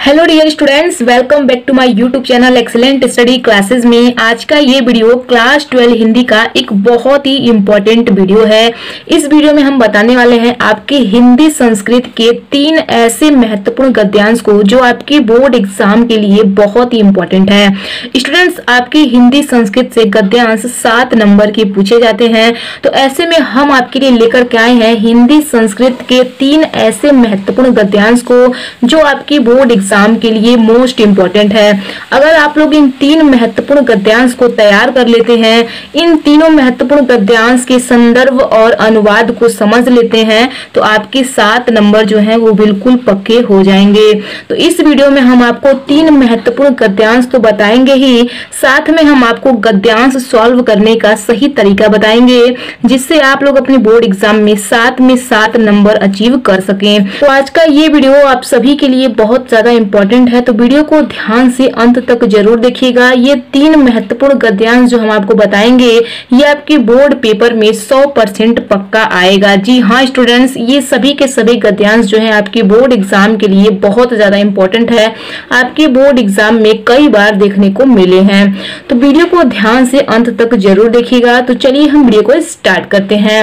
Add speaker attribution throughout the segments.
Speaker 1: Hello dear students, welcome back to my YouTube channel excellent study classes में। आज का ये वीडियो क्लास 12 हिंदी का एक बहुत ही इम्पोर्टेंट वीडियो है। इस वीडियो में हम बताने वाले हैं आपके हिंदी संस्कृत के 3 ऐसे महत्वपूर्ण गद्यांश को जो आपके बोर्ड एग्जाम के लिए बहुत ही इम्पोर्टेंट है। स्टूडेंट्स, आपके हिंदी संस्कृत से गद्यांश 7 नंबर के पूछे जाते हैं, तो ऐसे में हम आपके लिए लेकर के आए हैं हिंदी संस्कृत के 3 ऐसे महत्वपूर्ण गद्यांश को जो आपके बोर्ड एग्जाम के लिए मोस्ट इंपोर्टेंट है। अगर आप लोग इन 3 महत्वपूर्ण गद्यांश को तैयार कर लेते हैं, इन तीनों महत्वपूर्ण गद्यांश के संदर्भ और अनुवाद को समझ लेते हैं, तो आपके 7 नंबर जो हैं वो बिल्कुल पक्के हो जाएंगे। तो इस वीडियो में हम आपको 3 महत्वपूर्ण गद्यांश तो बताएंगे ही, साथ में हम आपको गद्यांश सॉल्व करने का सही तरीका बताएंगे, जिससे आप लोग अपने बोर्ड एग्जाम में 7 में 7 नंबर अचीव कर सकें। तो आज का ये वीडियो आप सभी के लिए बहुत ज्यादा इंपॉर्टेंट है, तो वीडियो को ध्यान से अंत तक जरूर देखिएगा। ये 3 महत्वपूर्ण गद्यांश जो हम आपको बताएंगे, ये आपके बोर्ड पेपर में 100% पक्का आएगा। जी हाँ स्टूडेंट्स, ये सभी के सभी गद्यांश जो है आपके बोर्ड एग्जाम के लिए बहुत ज्यादा इंपॉर्टेंट है, आपके बोर्ड एग्जाम में कई बार देखने को मिले हैं। तो वीडियो को ध्यान से अंत तक जरूर देखिएगा। तो चलिए हम वीडियो को स्टार्ट करते हैं।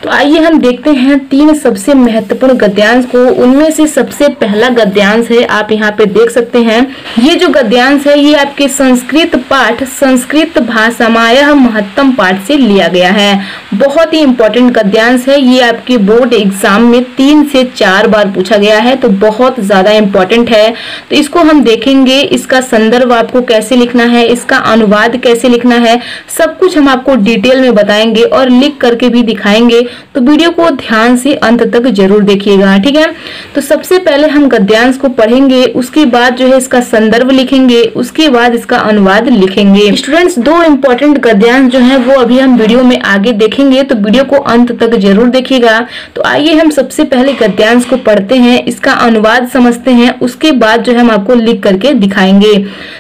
Speaker 1: तो आइए हम देखते हैं 3 सबसे महत्वपूर्ण गद्यांश को। उनमें से सबसे पहला गद्यांश है, आप यहाँ पे देख सकते हैं, ये जो गद्यांश है ये आपके संस्कृत पाठ संस्कृत भाषामायः महत्तम पाठ से लिया गया है। बहुत ही इंपॉर्टेंट गद्यांश है, ये आपके बोर्ड एग्जाम में 3 से 4 बार पूछा गया है, तो बहुत ज्यादा इंपॉर्टेंट है। तो इसको हम देखेंगे, इसका संदर्भ आपको कैसे लिखना है, इसका अनुवाद कैसे लिखना है, सब कुछ हम आपको डिटेल में बताएंगे और लिख करके भी दिखाएंगे। तो वीडियो को ध्यान से अंत तक जरूर देखिएगा, ठीक है। तो सबसे पहले हम गद्यांश को पढ़ेंगे, उसके बाद जो है इसका संदर्भ लिखेंगे, उसके बाद इसका अनुवाद लिखेंगे। स्टूडेंट्स, 2 इंपॉर्टेंट गद्यांश जो है वो अभी हम वीडियो में आगे देखेंगे, तो वीडियो को अंत तक जरूर देखिएगा। तो आइए हम सबसे पहले गद्यांश को पढ़ते हैं, इसका अनुवाद समझते हैं, उसके बाद जो है हम आपको लिख करके दिखाएंगे।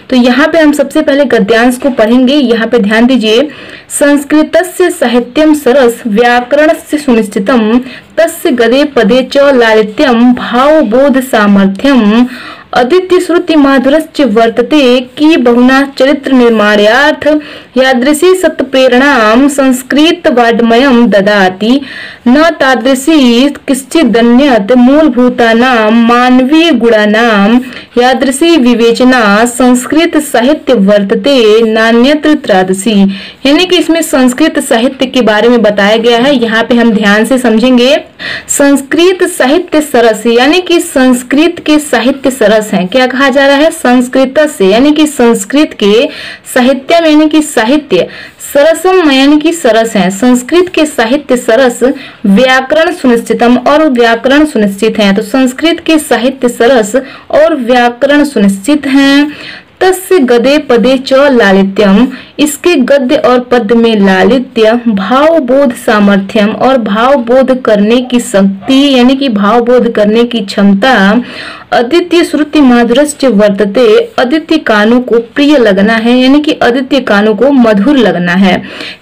Speaker 1: तो यहाँ पे हम सबसे पहले गद्यांश को पढ़ेंगे। यहाँ पे ध्यान दीजिए, संस्कृतस्य साहित्यम सरस व्याकरणस्य सुनिश्चितम तस्य गदे पदे च लालित्यम भावबोध सामर्थ्यम अदित्य श्रुति माधुरश्च वर्तते की बहुना चरित्र निर्माणार्थ यादृशी सत्प्रेरणाम संस्कृत वाड्मयम ददाति न तादृशी किश्चिदन्यत् मूलभूतानां मानवीय गुणानां यादृशी विवेचना संस्कृत साहित्य वर्तते नान्यत्र त्रादसी। यानी कि इसमें संस्कृत साहित्य के बारे में बताया गया है। यहाँ पे हम ध्यान से समझेंगे, संस्कृत साहित्य सरस, यानी कि संस्कृत के साहित्य सरस हैं। क्या कहा जा रहा है? संस्कृत से, यानी कि संस्कृत के साहित्य यानी कि साहित्य, सरसम यानी कि सरस है। संस्कृत के साहित्य सरस, व्याकरण सुनिश्चितम और व्याकरण सुनिश्चित है। तो संस्कृत के साहित्य सरस और व्याकरण सुनिश्चित हैं। तस्य गदे पदे च लालित्यम, इसके गद्य और पद में लालित्य, भावबोध सामर्थ्यम और भावबोध करने की शक्ति यानी कि भावबोध करने की क्षमता, अदित्य श्रुति माधुरश्च वर्तते, अदित्य कानों को प्रिय लगना है, यानी कि अदित्य कानों को मधुर लगना है।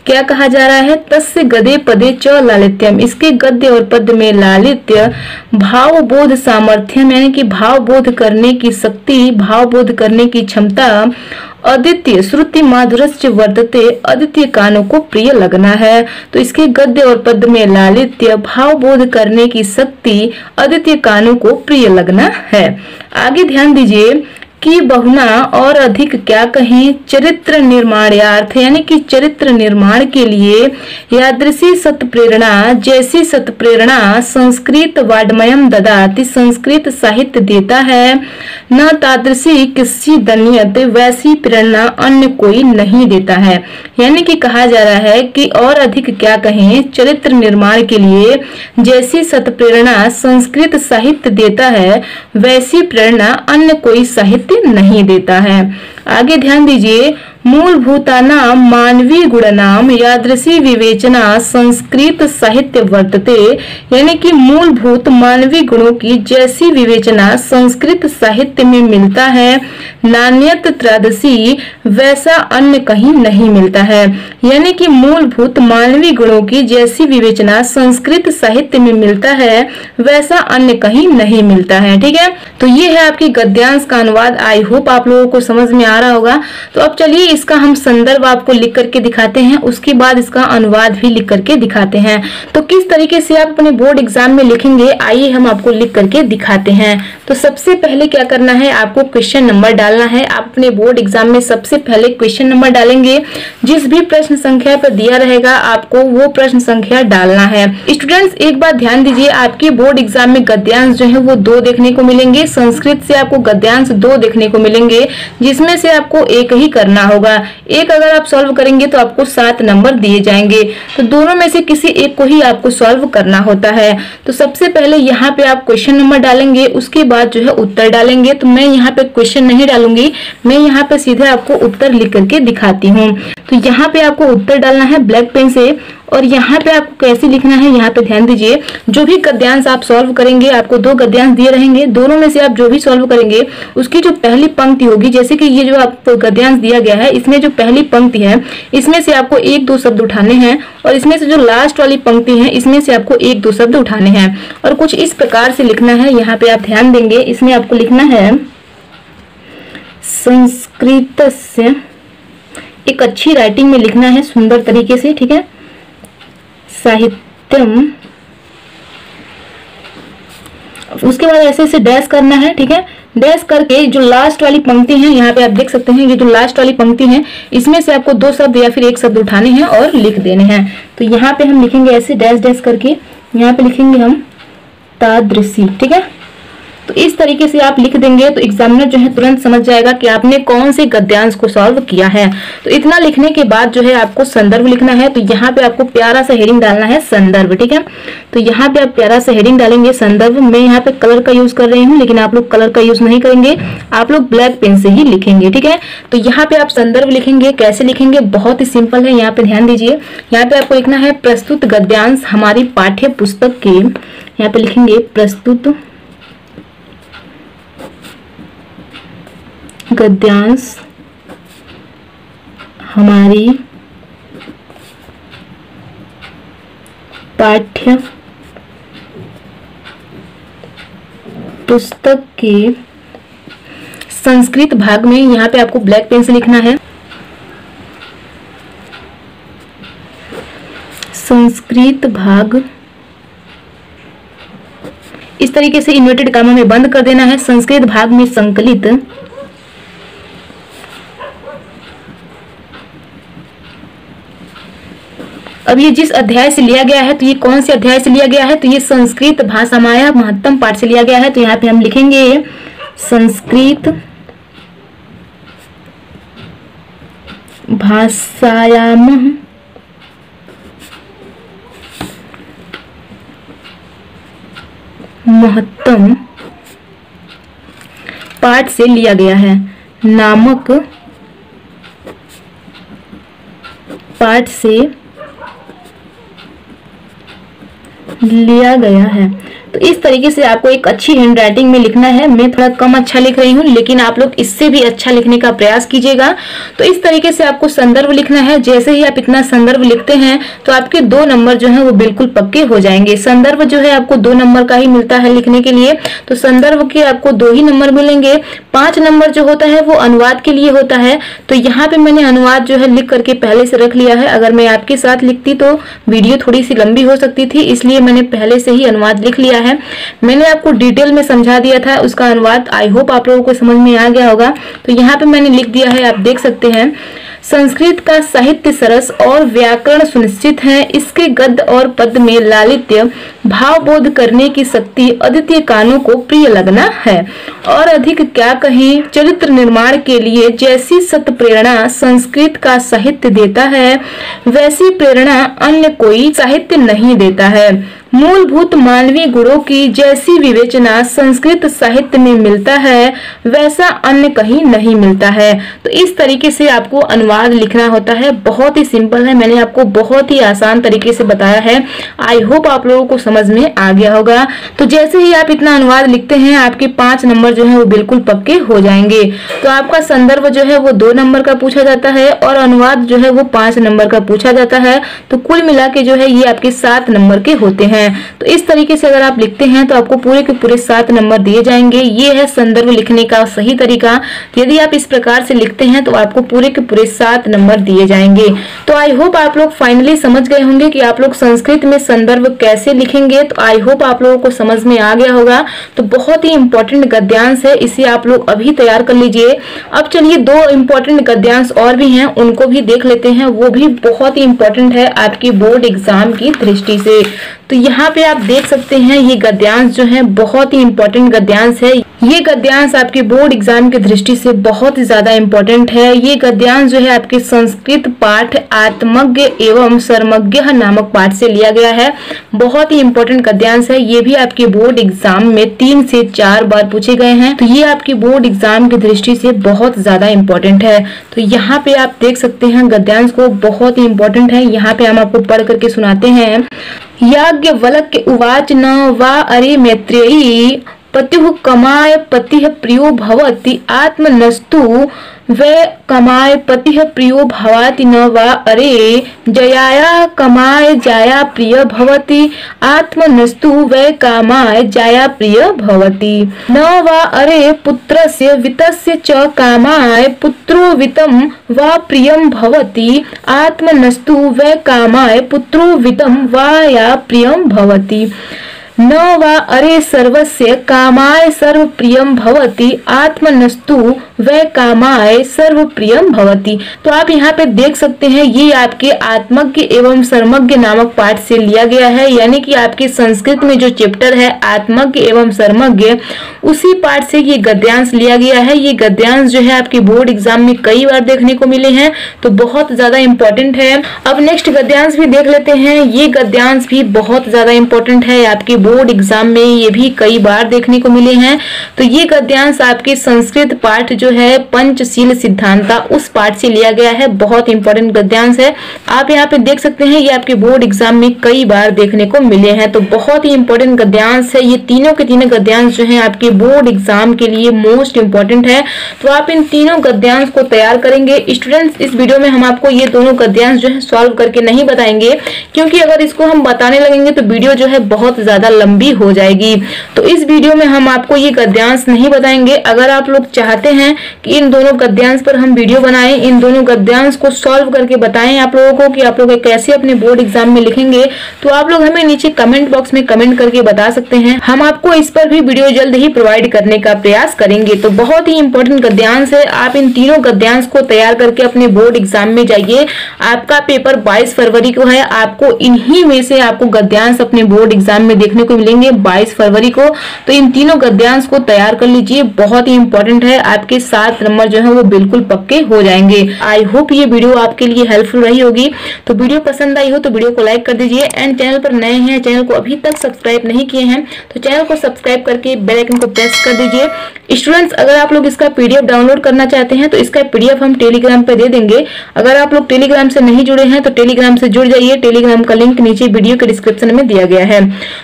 Speaker 1: क्या कहा जा रहा है? तस्य गदे पदे च लालित्यम, इसके गद्य और पद में लालित्य, भावबोध सामर्थ्यम यानी कि भावबोध करने की शक्ति, भावबोध करने की क्षमता, अदित्य श्रुति माधुरश्च वर्तते, अदित्य कानों को प्रिय लगना है। तो इसके गद्य और पद में लालित्य, भावबोध करने की शक्ति, अदित्य कानों को प्रिय लगना है। आगे ध्यान दीजिए, की बहुना और अधिक क्या कहें, चरित्र निर्माणार्थ यानी कि चरित्र निर्माण के लिए, यादृशी सत्प्रेरणा, जैसी सत्प्रेरणा संस्कृत वाड्मयम ददाति, संस्कृत साहित्य देता है, न तादृशी किसी दनियत, वैसी प्रेरणा अन्य कोई नहीं देता है। यानी कि कहा जा रहा है कि और अधिक क्या कहें, चरित्र निर्माण के लिए जैसी सत्प्रेरणा संस्कृत साहित्य देता है, वैसी प्रेरणा अन्य कोई साहित्य नहीं देता है। आगे ध्यान दीजिए, मूलभूतानां मानवीय गुणानां यादृशी विवेचना संस्कृत साहित्य वर्तते, यानी कि मूलभूत मानवीय गुणों की जैसी विवेचना संस्कृत साहित्य में मिलता है, नान्यत त्रादसी वैसा अन्य कहीं नहीं मिलता है। यानी कि मूलभूत मानवीय गुणों की जैसी विवेचना संस्कृत साहित्य में मिलता है, वैसा अन्य कहीं नहीं मिलता है। ठीक है, तो ये है आपकी गद्यांश का अनुवाद। आई होप आप लोगों को समझ में आ रहा होगा। तो अब चलिए इसका हम संदर्भ आपको लिख करके दिखाते हैं, उसके बाद इसका अनुवाद भी लिख करके दिखाते हैं। तो किस तरीके से आप अपने बोर्ड एग्जाम में लिखेंगे, आइए हम आपको लिख करके दिखाते हैं। तो सबसे पहले क्या करना है, आपको क्वेश्चन नंबर डालना है। आप अपने बोर्ड एग्जाम में सबसे पहले क्वेश्चन नंबर डालेंगे। जिस भी प्रश्न संख्या पर दिया रहेगा आपको वो प्रश्न संख्या डालना है। स्टूडेंट्स एक बात ध्यान दीजिए, आपके बोर्ड एग्जाम में गद्यांश जो है वो 2 देखने को मिलेंगे। संस्कृत से आपको गद्यांश 2 देखने को मिलेंगे, जिसमें से आपको एक ही करना होगा। एक अगर आप सॉल्व करेंगे तो आपको 7 नंबर दिए जाएंगे। तो दोनों में से किसी एक को ही आपको सॉल्व करना होता है। तो सबसे पहले यहाँ पे आप क्वेश्चन नंबर डालेंगे, उसके बाद जो है उत्तर डालेंगे। तो मैं यहाँ पे क्वेश्चन नहीं डालूंगी, मैं यहाँ पे सीधे आपको उत्तर लिख करके दिखाती हूँ। तो यहाँ पे आपको उत्तर डालना है ब्लैक पेन से, और यहाँ पे आपको कैसे लिखना है यहाँ पे ध्यान दीजिए। जो भी गद्यांश आप सॉल्व करेंगे, आपको 2 गद्यांश दिए रहेंगे, दोनों में से आप जो भी सॉल्व करेंगे उसकी जो पहली पंक्ति होगी, जैसे कि ये जो आपको गद्यांश दिया गया है, इसमें जो पहली पंक्ति है इसमें से आपको 1-2 शब्द उठाने हैं, और इसमें से जो लास्ट वाली पंक्ति है इसमें से आपको 1-2 शब्द उठाने हैं, और कुछ इस प्रकार से लिखना है। यहाँ पे आप ध्यान देंगे, इसमें आपको लिखना है संस्कृतस्य, एक अच्छी राइटिंग में लिखना है, सुंदर तरीके से। ठीक है, साहित्यम, उसके बाद ऐसे ऐसे डैश करना है। ठीक है, डैश करके जो लास्ट वाली पंक्ति है, यहाँ पे आप देख सकते हैं, ये जो लास्ट वाली पंक्ति है इसमें से आपको 2 शब्द या फिर 1 शब्द उठाने हैं और लिख देने हैं। तो यहाँ पे हम लिखेंगे ऐसे डैश डैश करके, यहाँ पे लिखेंगे हम तादृशी। ठीक है, तो इस तरीके से आप लिख देंगे तो एग्जामिनर जो है तुरंत समझ जाएगा कि आपने कौन से गद्यांश को सॉल्व किया है। तो इतना लिखने के बाद जो है आपको संदर्भ लिखना है। तो यहाँ पे आपको प्यारा सा हेडिंग डालना है, संदर्भ। ठीक है, तो यहाँ पे आप प्यारा सा हेडिंग डालेंगे, संदर्भ। मैं यहाँ पे कलर का यूज कर रही हूँ, लेकिन आप लोग कलर का यूज नहीं करेंगे, आप लोग ब्लैक पेन से ही लिखेंगे। ठीक है, तो यहाँ पे आप संदर्भ लिखेंगे। कैसे लिखेंगे, बहुत ही सिंपल है, यहाँ पे ध्यान दीजिए। यहाँ पे आपको लिखना है प्रस्तुत गद्यांश हमारी पाठ्य पुस्तक के, यहाँ पे लिखेंगे प्रस्तुत गद्यांश हमारी पाठ्य पुस्तक के संस्कृत भाग में, यहाँ पे आपको ब्लैक पेन से लिखना है संस्कृत भाग, इस तरीके से इन्वर्टेड कामा में बंद कर देना है, संस्कृत भाग में संकलित अब ये जिस अध्याय से लिया गया है, तो ये कौन से अध्याय से लिया गया है, तो ये संस्कृत भाषा माया महत्तम पाठ से लिया गया है। तो यहाँ पे हम लिखेंगे संस्कृत भाषायाम महत्तम पाठ से लिया गया है, नामक पाठ से लिया गया है। तो इस तरीके से आपको एक अच्छी हैंडराइटिंग में लिखना है। मैं थोड़ा कम अच्छा लिख रही हूँ, लेकिन आप लोग इससे भी अच्छा लिखने का प्रयास कीजिएगा। तो इस तरीके से आपको संदर्भ लिखना है। जैसे ही आप इतना संदर्भ लिखते हैं तो आपके 2 नंबर जो है वो बिल्कुल पक्के हो जाएंगे। संदर्भ जो है आपको 2 नंबर का ही मिलता है लिखने के लिए, तो संदर्भ के आपको 2 ही नंबर मिलेंगे। 5 नंबर जो होता है वो अनुवाद के लिए होता है। तो यहाँ पे मैंने अनुवाद जो है लिख करके पहले से रख लिया है। अगर मैं आपके साथ लिखती तो वीडियो थोड़ी सी लंबी हो सकती थी, इसलिए मैंने पहले से ही अनुवाद लिख लिया है। मैंने आपको डिटेल में समझा दिया था उसका अनुवाद। आई होप आप लोगों को समझ में आ गया होगा। तो यहाँ पे मैंने लिख दिया है, आप देख सकते हैं। संस्कृत का साहित्य सरस और व्याकरण सुनिश्चित है। इसके गद्य और पद्य में लालित्य भावबोध करने की शक्ति अद्वितीय कानों को प्रिय लगना है। और अधिक क्या कहें, चरित्र निर्माण के लिए जैसी सत प्रेरणा संस्कृत का साहित्य देता है, वैसी प्रेरणा अन्य कोई साहित्य नहीं देता है। मूलभूत मानवीय गुणों की जैसी विवेचना संस्कृत साहित्य में मिलता है, वैसा अन्य कहीं नहीं मिलता है। तो इस तरीके से आपको अनुवाद लिखना होता है। बहुत ही सिंपल है, मैंने आपको बहुत ही आसान तरीके से बताया है। आई होप आप लोगों को समझ में आ गया होगा। तो जैसे ही आप इतना अनुवाद लिखते हैं, आपके 5 नंबर जो है वो बिल्कुल पक्के हो जाएंगे। तो आपका संदर्भ जो है वो 2 नंबर का पूछा जाता है और अनुवाद जो है वो 5 नंबर का पूछा जाता है। तो कुल मिला के जो है ये आपके 7 नंबर के होते हैं। तो इस तरीके से अगर आप लिखते हैं तो आपको पूरे के पूरे 7 नंबर दिए जाएंगे। ये है संदर्भ लिखने का सही तरीका। यदि आप इस प्रकार से लिखते हैं तो आपको पूरे के पूरे 7 नंबर दिए जाएंगे। तो आई होप आप लोग फाइनली समझ गए होंगे कि आप लोग संस्कृत में संदर्भ कैसे लिखेंगे। तो आई होप आप लोगों को समझ में आ गया होगा। तो बहुत ही इंपॉर्टेंट गद्यांश है, इसे आप लोग अभी तैयार कर लीजिए। अब चलिए 2 इंपॉर्टेंट गद्यांश और भी हैं, उनको भी देख लेते हैं। वो भी बहुत ही इंपॉर्टेंट है आपकी बोर्ड एग्जाम की दृष्टि से। तो यहाँ पे आप देख सकते हैं ये गद्यांश जो है बहुत ही इंपॉर्टेंट गद्यांश है। ये गद्यांश आपके बोर्ड एग्जाम की दृष्टि से बहुत ही ज्यादा इंपॉर्टेंट है। ये गद्यांश जो है आपके संस्कृत पाठ आत्मज्ञ एवं सर्वज्ञ नामक पाठ से लिया गया है। बहुत ही इंपॉर्टेंट गद्यांश है। ये भी आपके बोर्ड एग्जाम में 3 से 4 बार पूछे गए हैं। तो ये आपके बोर्ड एग्जाम की दृष्टि से बहुत ज्यादा इंपॉर्टेंट है। तो यहाँ पे आप देख सकते हैं गद्यांश को, बहुत ही इंपॉर्टेंट है। यहाँ पे हम आपको पढ़ करके सुनाते हैं। याज्ञवल्क्य उवाच न वा अरे मैत्रेयी पत्युः कमाय पतिः प्रियो भवति आत्मनस्तु वै कमाय पतिः प्रियो भवति न वा अरे जयाया कमाय जाया प्रिय भवति आत्मनस्तु वै कामाय जाया प्रिय भवति न वा अरे पुत्रस्य वित्तस्य च कामाय पुत्रो वित्तं वा प्रियं भवति आत्मनस्तु वै कामाय पुत्रो वित्तं वा या प्रियं भवति न वा अरे सर्वस्य कामाय सर्व प्रियम भवति आत्मनस्तु वै कामाय सर्व प्रियम भवति। तो आप यहाँ पे देख सकते हैं ये आपके आत्मज्ञ एवं सर्वज्ञ नामक पाठ से लिया गया है। यानी कि आपके संस्कृत में जो चैप्टर है आत्मज्ञ एवं सर्वज्ञ, उसी पाठ से ये गद्यांश लिया गया है। ये गद्यांश जो है आपके बोर्ड एग्जाम में कई बार देखने को मिले हैं, तो बहुत ज्यादा इंपॉर्टेंट है। अब नेक्स्ट गद्यांश भी देख लेते हैं। ये गद्यांश भी बहुत ज्यादा इंपॉर्टेंट है, आपके बोर्ड एग्जाम में ये भी कई बार देखने को मिले हैं। तो ये गद्यांश आपके संस्कृत पाठ जो है पंचशील सिद्धांता, उस पाठ से लिया गया है। बहुत इंपॉर्टेंट गद्यांश है। आप यहाँ पे देख सकते हैं ये आपके बोर्ड एग्जाम में कई बार देखने को मिले हैं। तो बहुत ही इंपॉर्टेंट गद्यांश है। ये तीनों के तीनों गद्यांश जो है आपके बोर्ड एग्जाम के लिए मोस्ट इंपॉर्टेंट है। तो आप इन तीनों गद्यांश को तैयार करेंगे। स्टूडेंट्स, इस वीडियो में हम आपको ये दोनों गद्यांश जो है सॉल्व करके नहीं बताएंगे, क्योंकि अगर इसको हम बताने लगेंगे तो वीडियो जो है बहुत ज्यादा लंबी हो जाएगी। तो इस वीडियो में हम आपको ये गद्यांश नहीं बताएंगे। अगर आप लोग चाहते हैं कि इन दोनों गद्यांश पर हम वीडियो बनाएं, इन दोनों गद्यांश को सॉल्व करके बताएं आप लोगों को कि आप लोग कैसे अपने बोर्ड एग्जाम में लिखेंगे, तो आप लोग हमें नीचे कमेंट बॉक्स में कमेंट करके बता सकते हैं। हम आपको इस पर भी वीडियो जल्द ही प्रोवाइड करने का प्रयास करेंगे। तो बहुत ही इंपॉर्टेंट गद्यांश है। आप इन तीनों गद्यांश को तैयार करके अपने बोर्ड एग्जाम में जाइए। आपका पेपर 22 फरवरी को है। आपको इन्हीं में से आपको गद्यांश अपने बोर्ड एग्जाम में देखने को मिलेंगे 22 फरवरी को। तो इन तीनों गद्यांश को तैयार कर लीजिए, बहुत ही इंपॉर्टेंट है। आपके 7 नंबर जो है वो बिल्कुल पक्के हो जाएंगे। आई होप ये वीडियो आपके लिए हेल्पफुल रही होगी। तो वीडियो पसंद आई हो तो वीडियो को लाइक कर दीजिए। एंड चैनल पर नए हैं, चैनल को अभी तक सब्सक्राइब नहीं किए हैं तो चैनल को सब्सक्राइब करके बेल आइकन को प्रेस कर दीजिए। स्टूडेंट्स, अगर आप लोग इसका पीडीएफ डाउनलोड करना चाहते हैं तो इसका पीडीएफ हम टेलीग्राम पे दे देंगे। अगर आप लोग टेलीग्राम से नहीं जुड़े हैं तो टेलीग्राम से जुड़ जाइए। टेलीग्राम का लिंक नीचे वीडियो के डिस्क्रिप्शन में दिया गया है।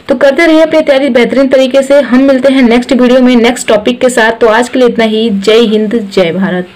Speaker 1: तो करते रहिए अपनी तैयारी बेहतरीन तरीके से। हम मिलते हैं नेक्स्ट वीडियो में नेक्स्ट टॉपिक के साथ। तो आज के लिए इतना ही। जय हिंद, जय भारत।